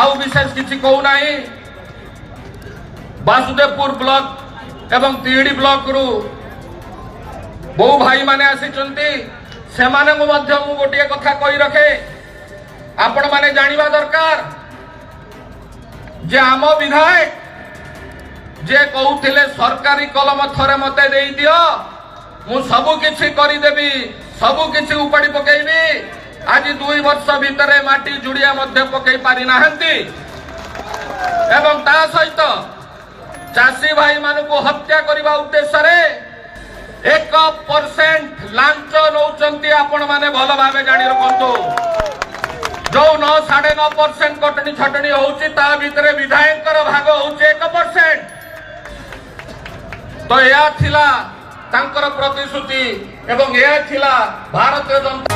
आउ विशेष किसी कहूना वासुदेवपुर ब्लॉक एवं तिहिड़ी ब्लॉक रु बहु भाई माने आसी से गोटे कथा कही रखे आपण माने जानिबा दरकार जे आम विधायक जे कहूथिले सरकारी कलम थरे मते देई दियो मु सबु किछि करि देबी सबु किछि उपाड़ी पकेइबी आज 2 वर्ष भितरे माटी जुड़िया मध्य पकई पारि नाहंती एवं ता सहित चासी भाई मानकु हत्या करबा उद्देश्य रे 1% लांच नौचंती आपण माने भल भाबे जानि रखंतु जो 9.5% कटनी छटनी होउची ता भितरे विधायकर भाग होउची 1%। तो यह थिला तांकर प्रतिश्रुति एवं यह थिला भारतीय जनता